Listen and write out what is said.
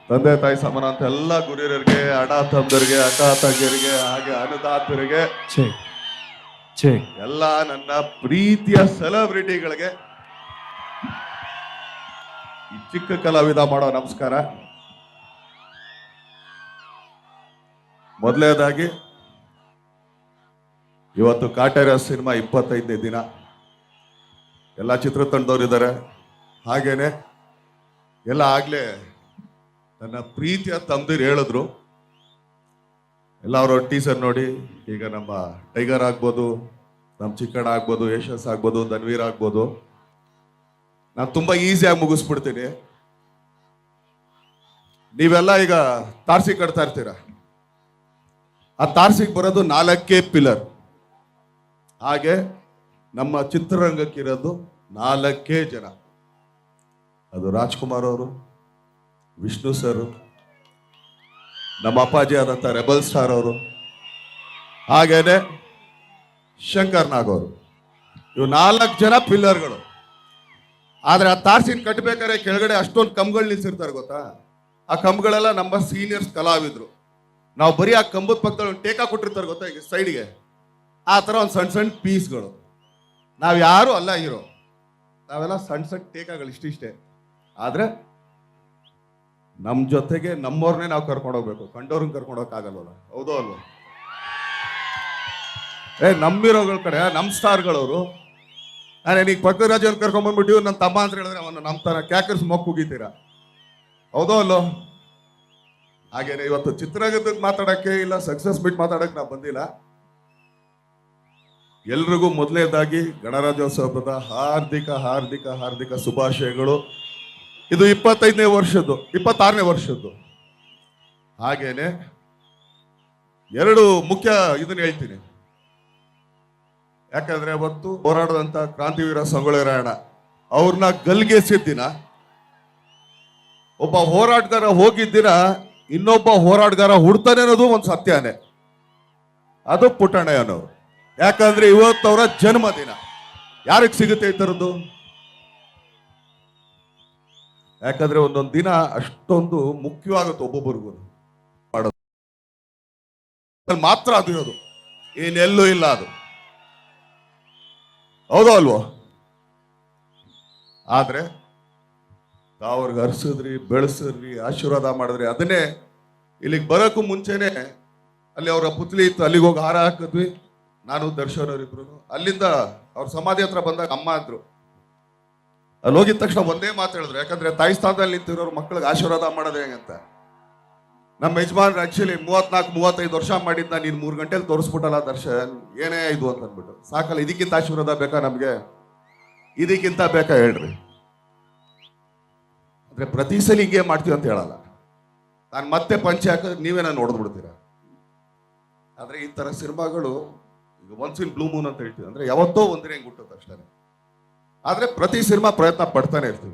ತಂದೆ ತಾಯಿ ಸಮಾನ ಅಂತ ಎಲ್ಲ ಗುರಿಯರಿಗೆ, ಅಣ್ಣ ತಮ್ಮದರಿಗೆ, ಅಕ್ಕ ತಂಗಿಯರಿಗೆ, ಹಾಗೆ ಅನ್ನದಾತರಿಗೆ, ಎಲ್ಲ ನನ್ನ ಪ್ರೀತಿಯ ಸೆಲೆಬ್ರಿಟಿಗಳಿಗೆ ಈ ಚಿಕ್ಕ ಕಲಾವಿದ ಮಾಡೋ ನಮಸ್ಕಾರ. ಮೊದಲನೇದಾಗಿ ಇವತ್ತು ಕಾಟೇರ ಸಿನಿಮಾ 25ನೇ ದಿನ. ಎಲ್ಲ ಚಿತ್ರತಂಡದವ್ರು ಇದ್ದಾರೆ. ಹಾಗೇನೆ ಎಲ್ಲ ಆಗ್ಲೇ ನನ್ನ ಪ್ರೀತಿಯ ತಮ್ಮದಿರು ಹೇಳಿದ್ರು, ಎಲ್ಲ ಅವರ ಟೀಸರ್ ನೋಡಿ, ಈಗ ನಮ್ಮ ಟೈಗರ್ ಆಗ್ಬೋದು, ನಮ್ಮ ಚಿಕ್ಕಣ್ಣ ಆಗ್ಬೋದು, ಯಶಸ್ ಆಗ್ಬೋದು, ಧನ್ವೀರ್ ಆಗ್ಬೋದು, ನಾನು ತುಂಬಾ ಈಸಿಯಾಗಿ ಮುಗಿಸ್ಬಿಡ್ತೀನಿ. ನೀವೆಲ್ಲ ಈಗ ತಾರ್ಸಿ ಕಟ್ತಾ ಇರ್ತೀರ. ಆ ತಾರ್ಸಿಗೆ ಬರೋದು 4 ಪಿಲ್ಲರ್. ಹಾಗೆ ನಮ್ಮ ಚಿತ್ರರಂಗಕ್ಕಿರೋದು 4 ಜನ. ಅದು ರಾಜ್ಕುಮಾರ್ ಅವರು, ವಿಷ್ಣು ಸರ್, ನಮ್ಮ ಅಪ್ಪಾಜಿ ಆದಂಥ ರೆಬಲ್ ಸ್ಟಾರ್ ಅವರು, ಹಾಗೇನೆ ಶಂಕರ್ ನಾಗ್ ಅವರು. ಇವು 4 ಜನ ಪಿಲ್ಲರ್ಗಳು. ಆದ್ರೆ ಆ ತಾರ್ಸಿನ ಕಟ್ಟಬೇಕಾದ್ರೆ ಕೆಳಗಡೆ ಅಷ್ಟೊಂದು ಕಂಬಗಳು ನಿಲ್ಸಿರ್ತಾರೆ ಗೊತ್ತಾ. ಆ ಕಂಬಗಳೆಲ್ಲ ನಮ್ಮ ಸೀನಿಯರ್ಸ್ ಕಲಾವಿದ್ರು. ನಾವು ಬರೀ ಆ ಕಂಬದ ಪಕ್ಕದಲ್ಲಿ ಒಂದು ಟೇಕ ಕೊಟ್ಟಿರ್ತಾರೆ ಗೊತ್ತಾ, ಈಗ ಸೈಡ್ಗೆ ಆ ಥರ ಒಂದು ಸಣ್ಣ ಸಣ್ಣ ಪೀಸ್ಗಳು. ನಾವು ಯಾರು ಅಲ್ಲ ಹೀರೋ, ನಾವೆಲ್ಲ ಸಣ್ಣ ಸಣ್ಣ ಟೇಕಗಳು ಇಷ್ಟಿಷ್ಟೇ. ಆದ್ರೆ ನಮ್ಮ ಜೊತೆಗೆ ನಮ್ಮವ್ರನ್ನೇ ನಾವು ಕರ್ಕೊಂಡು ಹೋಗ್ಬೇಕು, ಕಂಡವ್ರನ್ನ ಕರ್ಕೊಂಡು ಹೋಗಕ್ಕಾಗಲ್ವಲ್ಲ. ಹೌದೋ ಅಲ್ವ? ನಮ್ಮಿರೋಗಳ ಕಡೆ ನಮ್ಮ ಸ್ಟಾರ್ಗಳವರು. ನಾನೇನೀಗ ಪಕ್ಕರಾಜನ್ ಕರ್ಕೊಂಡ್ಬಂದ್ಬಿಟ್ಟು ನನ್ನ ತಮ್ಮ ಅಂತ ಹೇಳಿದ್ರೆ ಅವನು ನಮ್ಮ ತರ ಕ್ಯಾಕರ್ಸ್ ಮೊಕ್ಕ ಹೋಗಿತೀರಾ. ಹೌದೋ ಅಲ್ಲೋ? ಹಾಗೇನೆ ಇವತ್ತು ಚಿತ್ರರಂಗದ ಮಾತಾಡಕ್ಕೆ ಇಲ್ಲ, ಸಕ್ಸಸ್ ಬಿಟ್ಟು ಮಾತಾಡಕ್ಕೆ ನಾವು ಬಂದಿಲ್ಲ. ಎಲ್ರಿಗೂ ಮೊದಲನೇದಾಗಿ ಗಣರಾಜ್ಯೋತ್ಸವದ ಹಾರ್ದಿಕ ಹಾರ್ದಿಕ ಹಾರ್ದಿಕ ಶುಭಾಶಯಗಳು. ಇದು 25ನೇ ವರ್ಷದ್ದು, 26ನೇ ವರ್ಷದ್ದು. ಹಾಗೇನೆ 2 ಮುಖ್ಯ ಇದನ್ನ ಹೇಳ್ತೀನಿ. ಯಾಕಂದ್ರೆ ಅವತ್ತು ಹೋರಾಡದಂತ ಕ್ರಾಂತಿವೀರ ಸಂಗೊಳ್ಳಿ ರಾಯಣ್ಣ ಅವ್ರನ್ನ ಗಲ್ಗೆಸಿದ ದಿನ, ಒಬ್ಬ ಹೋರಾಟಗಾರ ಹೋಗಿದ್ದಿನ ಇನ್ನೊಬ್ಬ ಹೋರಾಟಗಾರ ಹುಡ್ತಾನೆ ಅನ್ನೋದು ಒಂದು ಸತ್ಯನೇ. ಅದು ಪುಟ್ಟಣ್ಣಯ್ಯನವರು. ಯಾಕಂದ್ರೆ ಇವತ್ತವರ ಜನ್ಮದಿನ. ಯಾರಿಗೆ ಸಿಗುತ್ತೆ ಈ ಥರದ್ದು? ಯಾಕಂದ್ರೆ ಒಂದೊಂದು ದಿನ ಅಷ್ಟೊಂದು ಮುಖ್ಯವಾಗುತ್ತೆ ಒಬ್ಬೊಬ್ಬರಿಗೂ ಮಾಡೋದು ಮಾತ್ರ ಅದು ಇರೋದು, ಏನೆಲ್ಲೂ ಇಲ್ಲ ಅದು. ಹೌದೋ ಅಲ್ವೋ? ಆದ್ರೆ ತಾವ್ರಿಗೆ ಹರಿಸಿದ್ರಿ, ಬೆಳೆಸಿದ್ರಿ, ಆಶೀರ್ವಾದ ಮಾಡಿದ್ರಿ. ಅದನ್ನೇ ಇಲ್ಲಿಗೆ ಬರೋಕ್ಕೂ ಮುಂಚೆನೆ ಅಲ್ಲಿ ಅವರ ಪುತ್ಲಿ ಇತ್ತು, ಅಲ್ಲಿಗೆ ಹೋಗಿ ಹಾರ ಹಾಕಿದ್ವಿ ನಾನು, ದರ್ಶನ್ ಅವರಿಬ್ರು. ಅಲ್ಲಿಂದ ಅವ್ರ ಸಮಾಧಿ ಹತ್ರ ಬಂದಾಗ ಅಮ್ಮ ಅಂದ್ರು. ಅಲ್ಲಿ ಹೋಗಿದ ತಕ್ಷಣ ಒಂದೇ ಮಾತು ಹೇಳಿದ್ರು, ಯಾಕಂದ್ರೆ ತಾಯಿ ಸ್ಥಾನದಲ್ಲಿ ನಿಂತಿರೋರು ಮಕ್ಕಳಿಗೆ ಆಶೀರ್ವಾದ ಮಾಡೋದು ಹೆಂಗಂತ. ನಮ್ಮ ಯಜಮಾನ್ರು ಆಕ್ಚುಲಿ 34-35 ವರ್ಷ ಮಾಡಿದ್ನ ನೀನು 3 ಗಂಟೆಲಿ ತೋರಿಸ್ಬಿಟ್ಟಲ್ಲ ದರ್ಶನ್, ಏನೇ ಇದು ಅಂತ ಅಂದ್ಬಿಟ್ಟು. ಸಾಕಲ್ಲ, ಇದಕ್ಕಿಂತ ಆಶೀರ್ವಾದ ಬೇಕಾ ನಮ್ಗೆ? ಇದಕ್ಕಿಂತ ಬೇಕಾ ಹೇಳ್ರಿ? ಅಂದ್ರೆ ಪ್ರತಿ ಸಲ ಹಿಂಗೆ ಮಾಡ್ತೀವಿ ಅಂತ ಹೇಳಲ್ಲ ನಾನು. ಮತ್ತೆ ಪಂಚೆ ಹಾಕಿದ್ರೆ ನೀವೇ ನಾನು ನೋಡ್ಬಿಡ್ತೀರಾ. ಆದ್ರೆ ಈ ತರ ಸಿನಿಮಾಗಳು ಈಗ ಒನ್ಸ್ ಇನ್ ಬ್ಲೂ ಮೂನ್ ಅಂತ ಹೇಳ್ತೀವಿ, ಅಂದ್ರೆ ಯಾವತ್ತೋ ಒಂದಿನ ಹೆಂಗ್ ಹುಟ್ಟುತ್ತೆ ಅಷ್ಟೇ. ಆದ್ರೆ ಪ್ರತಿ ಸಿನಿಮಾ ಪ್ರಯತ್ನ ಪಡ್ತಾನೆ ಇರ್ತೀವಿ.